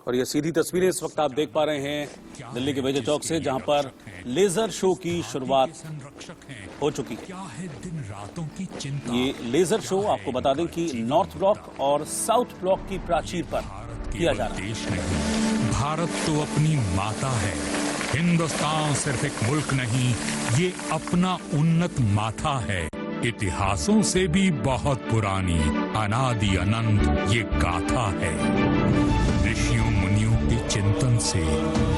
और ये सीधी तस्वीरें इस वक्त आप देख पा रहे हैं दिल्ली के विजय चौक से, जहां पर लेजर शो की शुरुआत हो चुकी है। ये लेजर शो आपको बता दें कि नॉर्थ ब्लॉक और साउथ ब्लॉक की प्राचीर पर किया जा रहा है। भारत तो अपनी माता है, हिंदुस्तान सिर्फ एक मुल्क नहीं, ये अपना उन्नत माथा है। इतिहासों से भी बहुत पुरानी, अनादि अनंत ये गाथा है। ऋषियों मुनियों के चिंतन से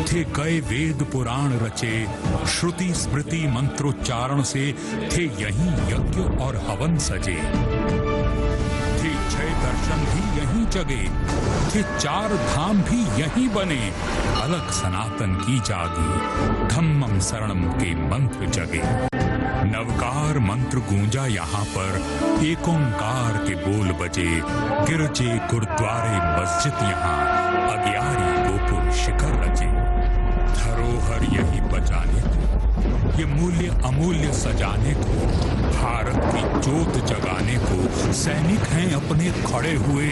थे गए वेद पुराण रचे, श्रुति स्मृति मंत्रोच्चारण से थे यहीं यज्ञ और हवन सजे। थे 6 दर्शन भी यहीं जगे, थे 4 धाम भी यहीं बने। अलग सनातन की जागी, धम्मम शरणम के मंत्र जगे। नवकार मंत्र गूंजा यहाँ पर, एक ओंकार के बोल बजे। गिरजे गुरुद्वारे मस्जिद यहाँ, अग्यारी गोपुर शिखर रचे। धरोहर यही बचाने को, ये मूल्य अमूल्य सजाने को, भारत की जोत जगाने को सैनिक हैं अपने खड़े हुए।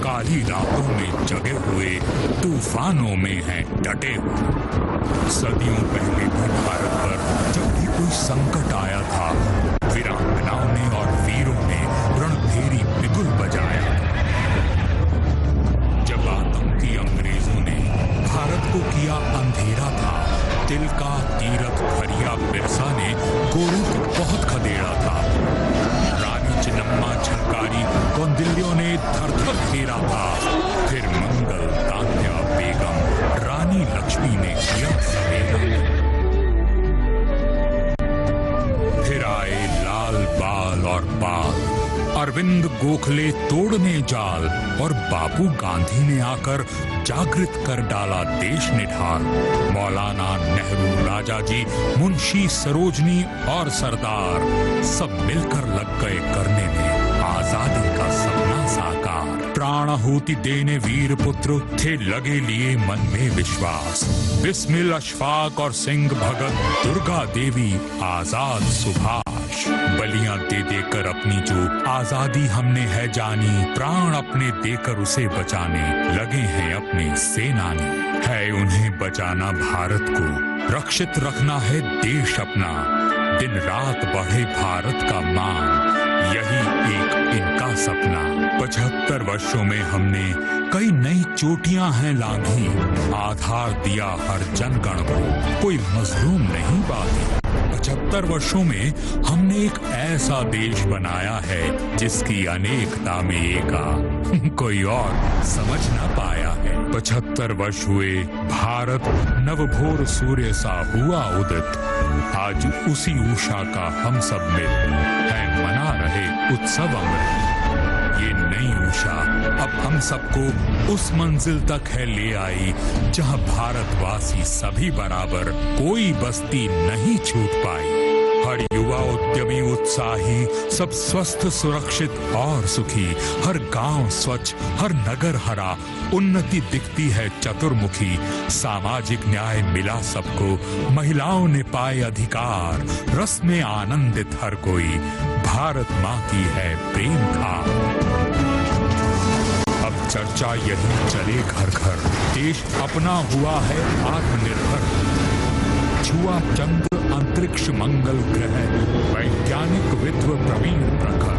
काली रातों में जगे हुए, तूफानों में हैं डटे हुए। सदियों पहले भी भारत पर जब भी कोई संकट आया था, वीरांगनाओं ने और वीरों ने रणभेरी बिगुल बजाया। जब आतंकी अंग्रेजों ने भारत को किया अंधेरा था, तिलका तीरथ खरिया बिरसा ने गोरों को बहुत खदेड़ा था। रानी चिन्नम्मा झलकारी कौंडिल्यों ने थर-थर घेरा था। फिर मंगल तान्या बेगम रानी लक्ष्मी ने किया सवेरा। फिर आए लाल बाल और पाल, अरविंद गोखले तोड़ने जाल, और बापू गांधी ने आकर जागृत कर डाला देश निढाल। मौलाना नेहरू, राजा जी, मुंशी सरोजनी और सरदार सब मिलकर लग गए करने में आजादी का सपना साकार। प्राणाहुति देने वीर पुत्र थे लगे लिए मन में विश्वास। बिस्मिल अशफाक और सिंह भगत, दुर्गा देवी आजाद सुभाष। बलियां दे देकर अपनी जो आजादी हमने है जानी, प्राण अपने देकर उसे बचाने लगे हैं अपने सेनानी। है उन्हें बचाना भारत को, रक्षित रखना है देश अपना। दिन रात बढ़े भारत का मान, यही एक इनका सपना। 75 वर्षों में हमने कई नई चोटियां हैं लांघी। आधार दिया हर जनगण को, कोई मजलूम नहीं बाकी। 75 वर्षों में हमने एक ऐसा देश बनाया है जिसकी अनेकता में एका कोई और समझ ना पाया है। 75 वर्ष हुए, भारत नवभोर सूर्य सा हुआ उदित। आज उसी उषा का हम सब मिल है मना रहे उत्सव अमृत। ये नई उषा अब हम सबको उस मंजिल तक है ले आई, जहां भारतवासी सभी बराबर, कोई बस्ती नहीं छूट पाई। हर युवा उद्यमी उत्साही, सब स्वस्थ सुरक्षित और सुखी। हर गांव स्वच्छ, हर नगर हरा, उन्नति दिखती है चतुर्मुखी। सामाजिक न्याय मिला सबको, महिलाओं ने पाए अधिकार। रस में आनंदित हर कोई, भारत माँ की है प्रेम धार। अब चर्चा यही चले घर घर, देश अपना हुआ है आत्मनिर्भर। छुआ चंद्र अंतरिक्ष मंगल ग्रह, वैज्ञानिक विद्व प्रवीण प्रखर।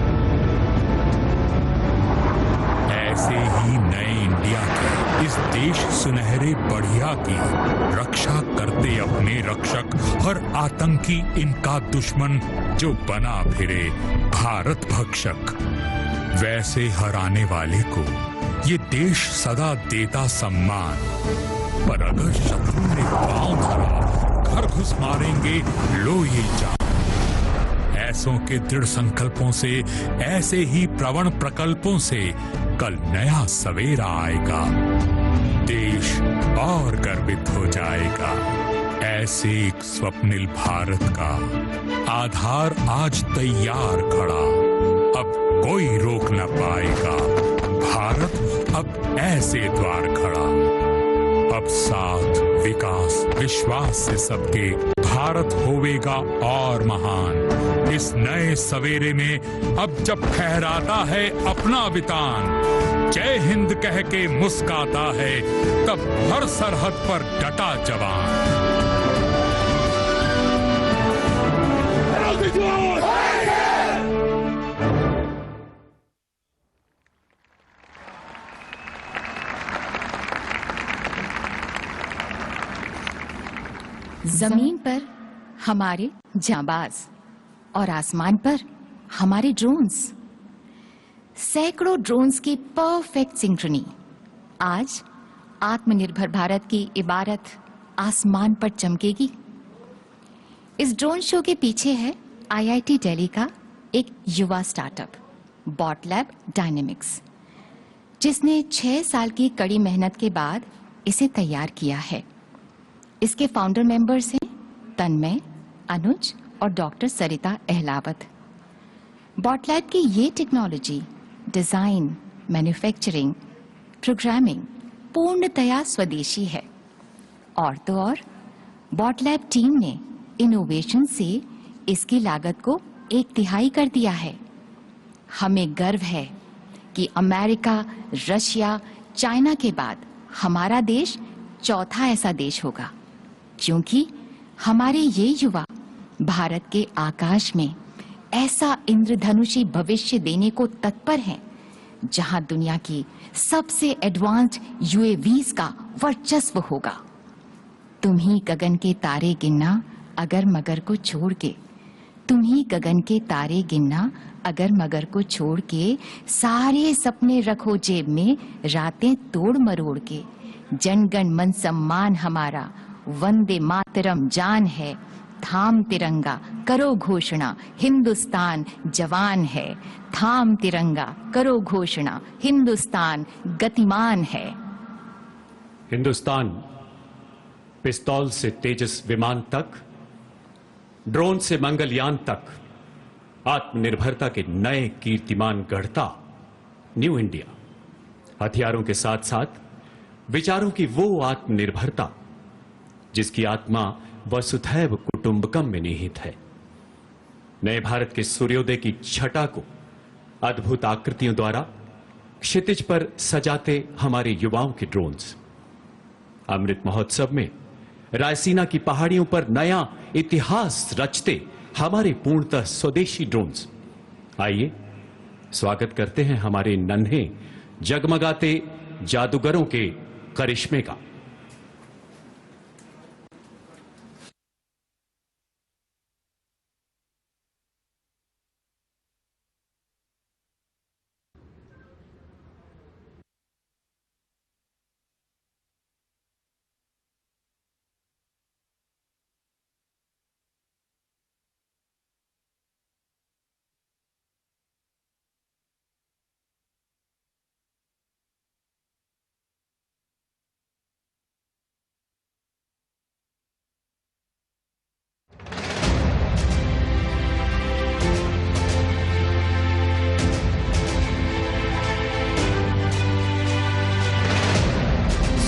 ऐसे ही नए इंडिया की, इस देश सुनहरे बढ़िया की, रक्षा करते अपने रक्षक, हर आतंकी इनका दुश्मन, जो बना फिरे भारत भक्षक। वैसे हराने वाले को ये देश सदा देता सम्मान, पर अगर शत्रु ने पांव धरा, घर घुस मारेंगे लो ये जान। ऐसों के दृढ़ संकल्पों से, ऐसे ही प्रवण प्रकल्पों से कल नया सवेरा आएगा। देश और गर्वित हो जाएगा। ऐसे एक स्वप्निल भारत का आधार आज तैयार खड़ा, अब कोई रोक न पाएगा। भारत अब ऐसे द्वार खड़ा, अब साथ विकास विश्वास से सबके भारत होवेगा और महान। इस नए सवेरे में अब जब फहराता है अपना वितान, जय हिंद कह के मुस्काता है, तब हर सरहद पर डटा जवान। जमीन पर हमारे जांबाज और आसमान पर हमारे ड्रोन्स, सैकड़ों ड्रोन्स की परफेक्ट सिंक्रोनी। आज आत्मनिर्भर भारत की इबारत आसमान पर चमकेगी। इस ड्रोन शो के पीछे है IIT दिल्ली का एक युवा स्टार्टअप बॉट लैब डायनेमिक्स, जिसने 6 साल की कड़ी मेहनत के बाद इसे तैयार किया है। इसके फाउंडर मेंबर्स हैं तन्मय, अनुज और डॉक्टर सरिता अहलावत। बॉटलैब की ये टेक्नोलॉजी डिजाइन, मैन्युफैक्चरिंग, प्रोग्रामिंग पूर्णतया स्वदेशी है। और तो और बॉटलैब टीम ने इनोवेशन से इसकी लागत को 1/3 कर दिया है। हमें गर्व है कि अमेरिका, रशिया, चाइना के बाद हमारा देश चौथा ऐसा देश होगा, क्योंकि हमारे ये युवा भारत के आकाश में ऐसा इंद्रधनुषी भविष्य देने को तत्पर हैं, जहां दुनिया की सबसे एडवांस्ड UAVs का वर्चस्व होगा। तुम ही गगन के तारे गिनना अगर मगर को छोड़ के, तुम ही गगन के तारे गिनना अगर मगर को छोड़ के, सारे सपने रखो जेब में रातें तोड़ मरोड़ के। जनगण मन सम्मान हमारा, वंदे मातरम जान है, थाम तिरंगा करो घोषणा, हिंदुस्तान जवान है। थाम तिरंगा करो घोषणा, हिंदुस्तान गतिमान है। हिंदुस्तान पिस्तौल से तेजस विमान तक, ड्रोन से मंगलयान तक आत्मनिर्भरता के नए कीर्तिमान गढ़ता न्यू इंडिया। हथियारों के साथ साथ विचारों की वो आत्मनिर्भरता जिसकी आत्मा वसुधैव कुटुंबकम में निहित है। नए भारत के सूर्योदय की छटा को अद्भुत आकृतियों द्वारा क्षितिज पर सजाते हमारे युवाओं के ड्रोन्स। अमृत महोत्सव में रायसीना की पहाड़ियों पर नया इतिहास रचते हमारे पूर्णतः स्वदेशी ड्रोन्स। आइए स्वागत करते हैं हमारे नन्हे जगमगाते जादूगरों के करिश्मे का।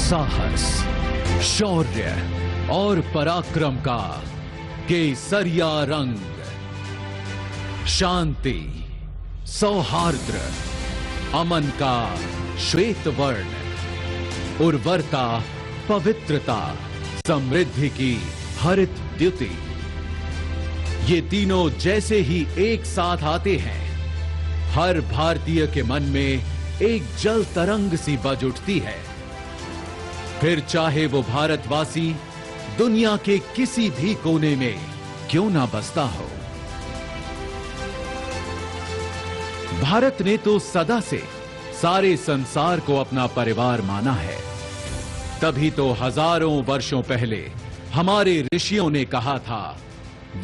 साहस, शौर्य और पराक्रम का केसरिया रंग, शांति, सौहार्द, अमन का श्वेत वर्ण, उर्वरता, पवित्रता, समृद्धि की हरित द्युति। ये तीनों जैसे ही एक साथ आते हैं, हर भारतीय के मन में एक जल तरंग सी बज उठती है। फिर चाहे वो भारतवासी दुनिया के किसी भी कोने में क्यों ना बसता हो। भारत ने तो सदा से सारे संसार को अपना परिवार माना है। तभी तो हजारों वर्षों पहले हमारे ऋषियों ने कहा था,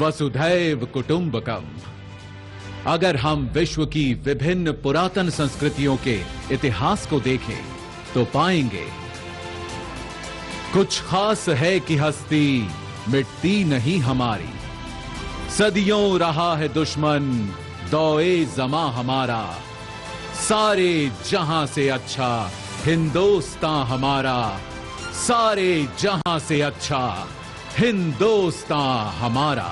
वसुधैव कुटुंबकम। अगर हम विश्व की विभिन्न पुरातन संस्कृतियों के इतिहास को देखें तो पाएंगे कुछ खास है कि हस्ती मिटती नहीं हमारी। सदियों रहा है दुश्मन दौए जमा हमारा, सारे जहां से अच्छा हिंदुस्तान हमारा, सारे जहां से अच्छा हिंदुस्तान हमारा।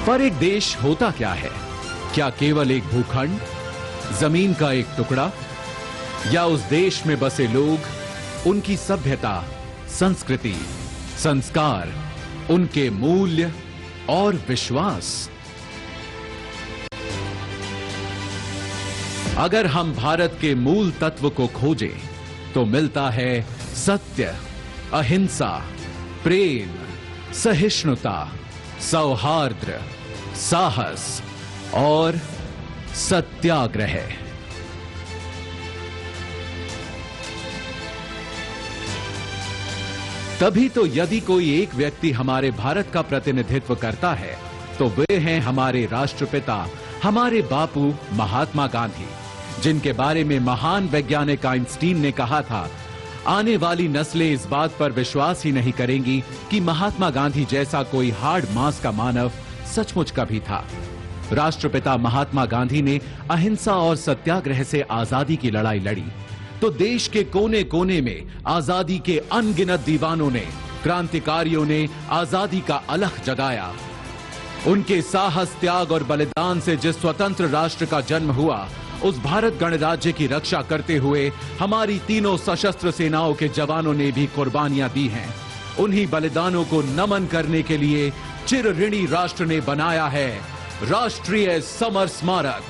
पर एक देश होता क्या है? क्या केवल एक भूखंड, जमीन का एक टुकड़ा, या उस देश में बसे लोग, उनकी सभ्यता, संस्कृति, संस्कार, उनके मूल्य और विश्वास? अगर हम भारत के मूल तत्व को खोजें तो मिलता है सत्य, अहिंसा, प्रेम, सहिष्णुता, सौहार्द, साहस और सत्याग्रह। तभी तो यदि कोई एक व्यक्ति हमारे भारत का प्रतिनिधित्व करता है तो वे हैं हमारे राष्ट्रपिता, हमारे बापू महात्मा गांधी, जिनके बारे में महान वैज्ञानिक आइंस्टीन ने कहा था, आने वाली नस्लें इस बात पर विश्वास ही नहीं करेंगी कि महात्मा गांधी जैसा कोई हार्ड मांस का मानव सचमुच कभी था। राष्ट्रपिता महात्मा गांधी ने अहिंसा और सत्याग्रह से आजादी की लड़ाई लड़ी तो देश के कोने कोने में आजादी के अनगिनत दीवानों ने, क्रांतिकारियों ने आजादी का अलख जगाया। उनके साहस, त्याग और बलिदान से जिस स्वतंत्र राष्ट्र का जन्म हुआ, उस भारत गणराज्य की रक्षा करते हुए हमारी तीनों सशस्त्र सेनाओं के जवानों ने भी कुर्बानियां दी हैं। उन्हीं बलिदानों को नमन करने के लिए चिर ऋणी राष्ट्र ने बनाया है राष्ट्रीय समर स्मारक,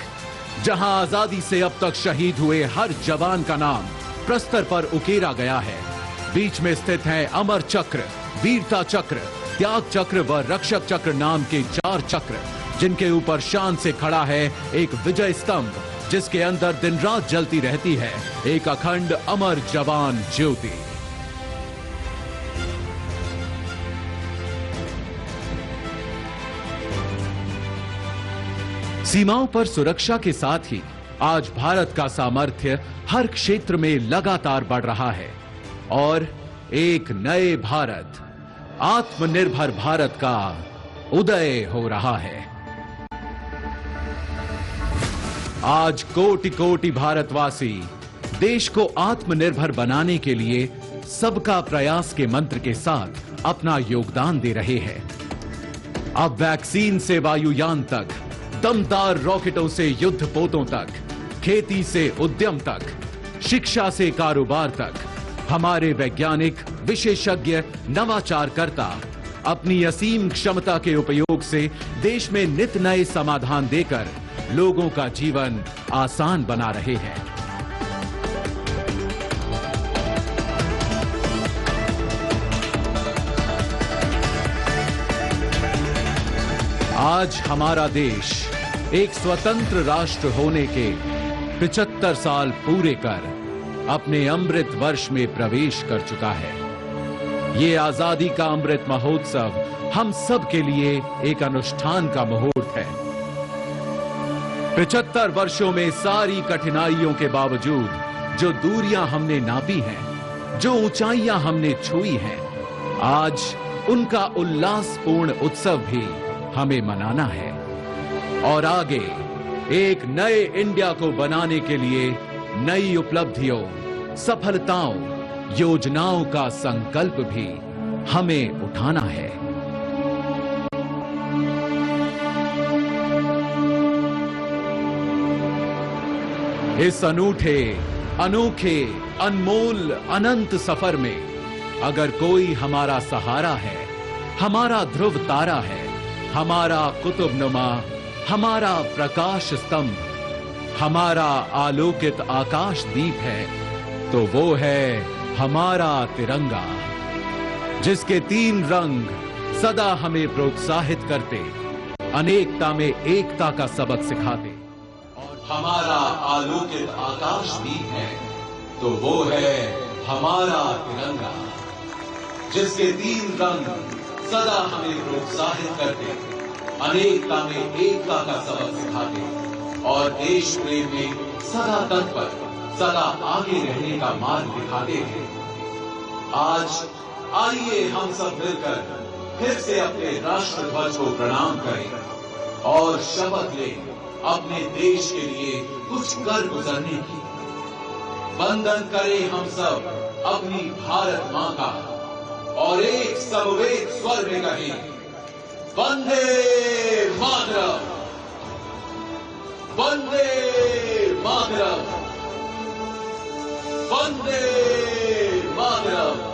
जहां आजादी से अब तक शहीद हुए हर जवान का नाम प्रस्तर पर उकेरा गया है। बीच में स्थित है अमर चक्र, वीरता चक्र, त्याग चक्र व रक्षक चक्र नाम के 4 चक्र, जिनके ऊपर शान से खड़ा है एक विजय स्तंभ, जिसके अंदर दिन रात जलती रहती है एक अखंड अमर जवान ज्योति। सीमाओं पर सुरक्षा के साथ ही आज भारत का सामर्थ्य हर क्षेत्र में लगातार बढ़ रहा है और एक नए भारत, आत्मनिर्भर भारत का उदय हो रहा है। आज कोटि कोटि भारतवासी देश को आत्मनिर्भर बनाने के लिए सबका प्रयास के मंत्र के साथ अपना योगदान दे रहे हैं। अब वैक्सीन से वायुयान तक, दमदार रॉकेटों से युद्धपोतों तक, खेती से उद्यम तक, शिक्षा से कारोबार तक, हमारे वैज्ञानिक, विशेषज्ञ, नवाचारकर्ता अपनी असीम क्षमता के उपयोग से देश में नित नए समाधान देकर लोगों का जीवन आसान बना रहे हैं। आज हमारा देश एक स्वतंत्र राष्ट्र होने के 75 साल पूरे कर अपने अमृत वर्ष में प्रवेश कर चुका है। ये आजादी का अमृत महोत्सव हम सब के लिए एक अनुष्ठान का मुहूर्त है। 75 वर्षों में सारी कठिनाइयों के बावजूद जो दूरियां हमने नापी हैं, जो ऊंचाइयां हमने छुई हैं, आज उनका उल्लासपूर्ण उत्सव भी हमें मनाना है और आगे एक नए इंडिया को बनाने के लिए नई उपलब्धियों, सफलताओं, योजनाओं का संकल्प भी हमें उठाना है। इस अनूठे, अनोखे, अनमोल, अनंत सफर में अगर कोई हमारा सहारा है, हमारा ध्रुव तारा है, हमारा कुतुबनुमा, हमारा प्रकाश स्तंभ, हमारा आलोकित आकाश दीप है, तो वो है हमारा तिरंगा, जिसके 3 रंग सदा हमें प्रोत्साहित करते, अनेकता में एकता का सबक सिखाते। और हमारा आलोकित आकाश दीप है, तो वो है हमारा तिरंगा, जिसके 3 रंग सदा हमें प्रोत्साहित करते, अनेकता में एकता का सबक सिखाते और देश प्रेम में सदा तत्पर, सदा आगे रहने का मार्ग दिखाते थे। आज आइए हम सब मिलकर फिर से अपने राष्ट्र ध्वज को प्रणाम करें और शपथ लें अपने देश के लिए कुछ कर गुजरने की। वंदन करें हम सब अपनी भारत मां का और एक समवेत स्वर में कहें, वंदे मातरम, वंदे मातरम, वंदे मातरम।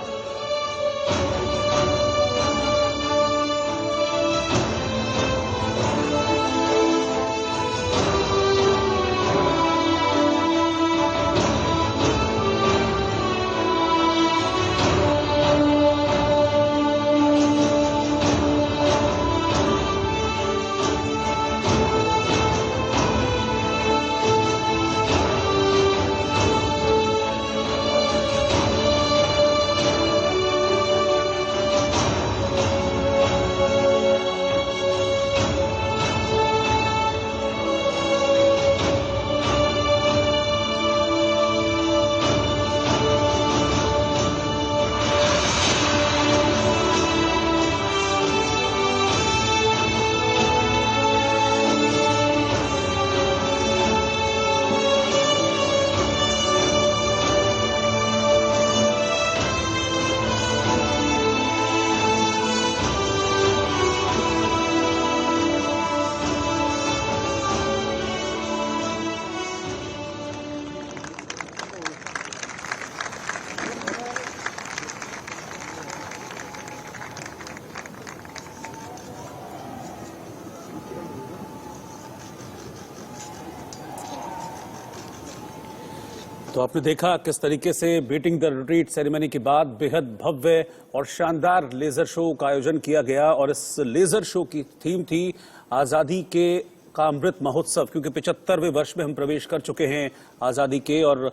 तो आपने देखा किस तरीके से बीटिंग द रिट्रीट सेरेमनी के बाद बेहद भव्य और शानदार लेजर शो का आयोजन किया गया और इस लेजर शो की थीम थी आजादी का अमृत महोत्सव, क्योंकि 75वें वर्ष में हम प्रवेश कर चुके हैं आजादी के और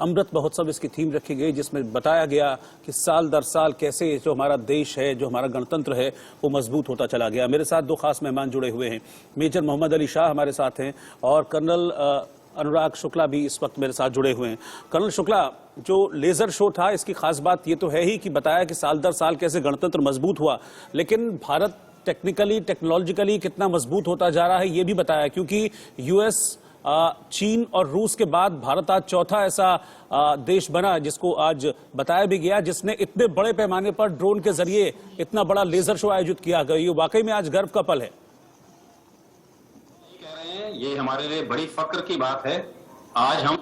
अमृत महोत्सव इसकी थीम रखी गई, जिसमें बताया गया कि साल दर साल कैसे जो हमारा देश है, जो हमारा गणतंत्र है, वो मजबूत होता चला गया। मेरे साथ दो खास मेहमान जुड़े हुए हैं। मेजर मोहम्मद अली शाह हमारे साथ हैं और कर्नल अनुराग शुक्ला भी इस वक्त मेरे साथ जुड़े हुए हैं। कर्नल शुक्ला, जो लेजर शो था इसकी खास बात ये तो है ही कि बताया कि साल दर साल कैसे गणतंत्र मजबूत हुआ, लेकिन भारत टेक्निकली टेक्नोलॉजिकली कितना मजबूत होता जा रहा है ये भी बताया, क्योंकि यूएस, चीन और रूस के बाद भारत आज चौथा ऐसा देश बना जिसको आज बताया भी गया जिसने इतने बड़े पैमाने पर ड्रोन के जरिए इतना बड़ा लेजर शो आयोजित किया गया। ये वाकई में आज गर्व का पल है। ये हमारे लिए बड़ी फक्र की बात है। आज हम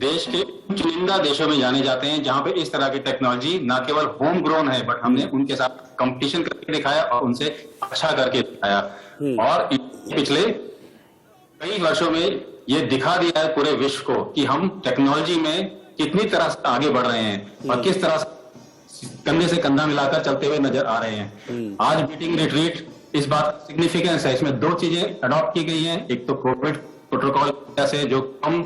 देश के चुनिंदा देशों में जाने जाते हैं जहां पे इस तरह की टेक्नोलॉजी ना केवल होम ग्रोन है, बट हमने उनके साथ कंपटीशन करके दिखाया और उनसे अच्छा करके दिखाया। और पिछले कई वर्षों में ये दिखा दिया है पूरे विश्व को कि हम टेक्नोलॉजी में कितनी तरह से आगे बढ़ रहे हैं और किस तरह से कंधे से कंधा मिलाकर चलते हुए नजर आ रहे हैं। आज बीटिंग रिट्रीट इस बात सिग्निफिकेंस है, इसमें दो चीजें अडॉप्ट की गई हैं। एक तो कोविड प्रोटोकॉल से जो कम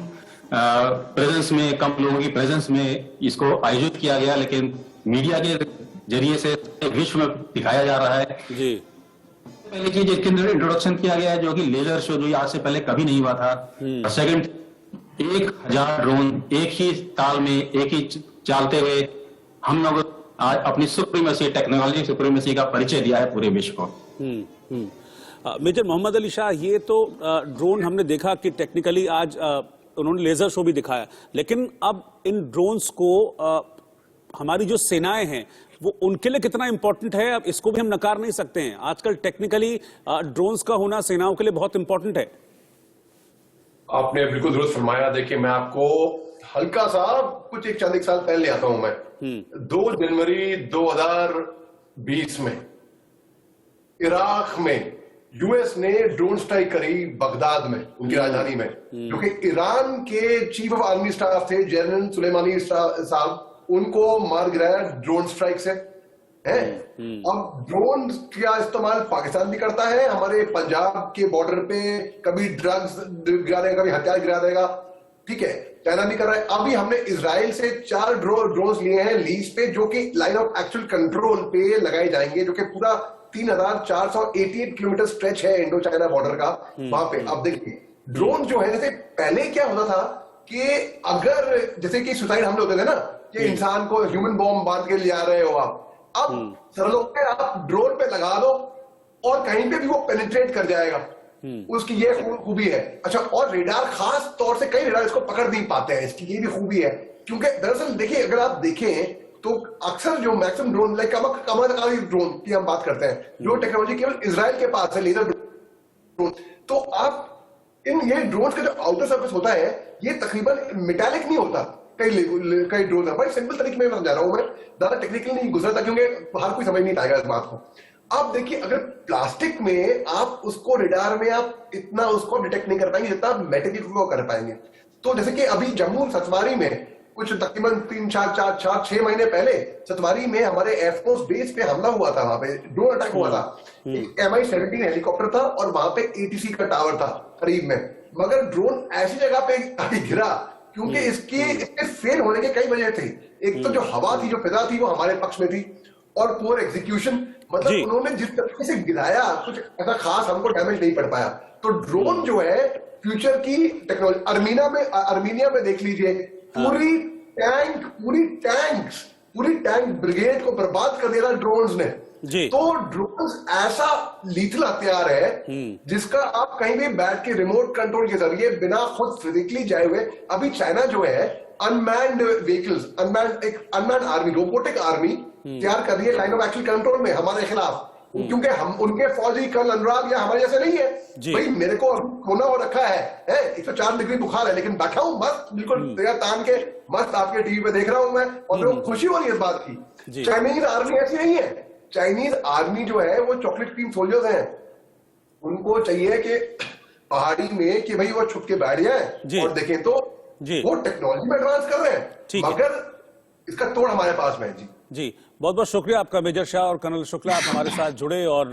प्रेजेंस में, कम लोगों की प्रेजेंस में इसको आयोजित किया गया, लेकिन मीडिया के जरिए से विश्व में दिखाया जा रहा है। जी पहली चीज इसके अंदर इंट्रोडक्शन किया गया है जो कि लेजर शो, जो आज से पहले कभी नहीं हुआ था। सेकंड, 1000 ड्रोन एक ही ताल में, एक ही चलते हुए हम लोग आज अपनी सुप्रीमेसी, टेक्नोलॉजी सुप्रीमेसी का परिचय दिया है पूरे विश्व को। मेजर मोहम्मद अली शाह, ये तो ड्रोन हमने देखा कि टेक्निकली आज उन्होंने लेजर शो भी दिखाया, लेकिन अब इन ड्रोन्स को हमारी जो सेनाएं हैं वो उनके लिए कितना इंपॉर्टेंट है, अब इसको भी हम नकार नहीं सकते हैं। आजकल टेक्निकली ड्रोन्स का होना सेनाओं के लिए बहुत इंपॉर्टेंट है। आपने बिल्कुल दुरुस्त फरमाया। देखिए, मैं आपको हल्का सा कुछ एक चंद साल पहले आता हूं। मैं 2 जनवरी 2020 में इराक में यूएस ने ड्रोन स्ट्राइक करी बगदाद में, उनकी राजधानी में, जो कि ईरान के चीफ ऑफ आर्मी स्टाफ थे जनरल सुलेमानी साहब, उनको मार गिराया ड्रोन स्ट्राइक से है। अब ड्रोन का इस्तेमाल पाकिस्तान भी करता है, हमारे पंजाब के बॉर्डर पे कभी ड्रग्स गिरा देगा, कभी हथियार गिरा देगा, ठीक है, चाइना भी कर रहा है। अभी हमने इजराइल से 4 ड्रोन लिए हैं लीज पे, जो कि लाइन ऑफ एक्चुअल कंट्रोल पे लगाए जाएंगे, जो कि पूरा 3488 किलोमीटर स्ट्रेच है इंडो चाइना बॉर्डर का वहां पे। अब देखिए ड्रोन जो है, जैसे पहले क्या होता था कि अगर जैसे कि सुसाइड हमले होते थे ना, कि इंसान को ह्यूमन बॉम्ब बांध के ले जा रहे हो आप, अब सरलों पे आप ड्रोन पे लगा दो और कहीं पे भी वो पेनिट्रेट कर जाएगा, उसकी ये खूबी है। अच्छा, और रेडार खास तौर से कई रेडार इसको पकड़ नहीं पाते हैं, इसकी ये भी खूबी है। क्योंकि दरअसल देखिए, अगर आप देखें तो अक्सर जो मैक्सिमम ड्रोन लाइक कमर ड्रोन की हम बात करते हैं, जो टेक्नोलॉजी केवल इजराइल के पास है, लेजर ड्रोन, तो आप ये ड्रोन का जो आउटर सर्फेस होता है ये तकरीबन मेटालिक नहीं होता। कई ड्रोन है, बड़ी सिंपल तरीके में समझा रहा हूं मैं, ज्यादा टेक्निकल नहीं गुजरता क्योंकि हर कोई समझ नहीं पाएगा इस बात को। आप देखिए, अगर प्लास्टिक में आप उसको रेडार में आप इतना उसको डिटेक्ट नहीं कर पाएंगे जितना आप मेटल को कर पाएंगे। तो जैसे कि अभी जम्मू सतवारी में कुछ तकरीबन 3-4-6 महीने पहले सतवारी में हमारे एयरफोर्स बेस पे हमला हुआ था, वहां पे ड्रोन अटैक हुआ था। MI-17 हेलीकॉप्टर था और वहां पे ATC का टावर था करीब में, मगर ड्रोन ऐसी जगह पे गिरा क्योंकि इसके फेल होने के कई वजह थे। एक तो जो हवा थी, जो फिजा थी, वो हमारे पक्ष में थी, और पुअर एग्जीक्यूशन, मतलब उन्होंने जिस तरीके से गिराया कुछ ऐसा खास हमको डैमेज नहीं पड़ पाया। तो ड्रोन जो है फ्यूचर की टेक्नोलॉजी। अर्मीनिया में देख लीजिए, पूरी टैंक ब्रिगेड को बर्बाद कर दिया ड्रोन्स ने। तो ड्रोन्स ऐसा लीथल हथियार है जिसका आप कहीं भी बैठ के रिमोट कंट्रोल के जरिए बिना खुद फिजिकली जाए हुए, अभी चाइना जो है unmanned vehicles, unmanned army, robotic army तैयार कर रही है लाइन ऑफ एक्शन कंट्रोल में हमारे खिलाफ, क्योंकि हम उनके फौजी कर्नल अनुराग या हमारे जैसे नहीं है। भाई मेरे को कोना हो रखा है 104 डिग्री बुखार है, लेकिन बैठा हूं मस्त, बिल्कुल तैयार तान के मस्त आपके टीवी पे देख रहा हूं मैं, और मेरे को खुशी हो रही है इस बात की। चाइनीज आर्मी ऐसी नहीं है। चाइनीज आर्मी जो है वो चॉकलेट क्रीम सोल्जर्स हैं, उनको चाहिए कि पहाड़ी में कि भाई वो छुप के बैठ जाए और देखें तो वो टेक्नोलॉजी में एडवांस कर रहे हैं, मगर इसका तोड़ हमारे पास में है। जी बहुत बहुत शुक्रिया आपका मेजर शाह और कर्नल शुक्ला, आप हमारे साथ जुड़े, और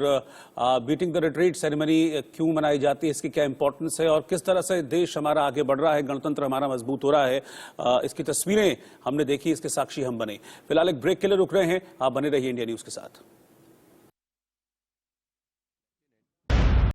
बीटिंग द रिट्रीट सेरेमनी क्यों मनाई जाती है, इसकी क्या इंपॉर्टेंस है और किस तरह से देश हमारा आगे बढ़ रहा है, गणतंत्र हमारा मजबूत हो रहा है, इसकी तस्वीरें हमने देखी, इसके साक्षी हम बने। फिलहाल एक ब्रेक के लिए रुक रहे हैं, आप बने रहिए इंडिया न्यूज के साथ।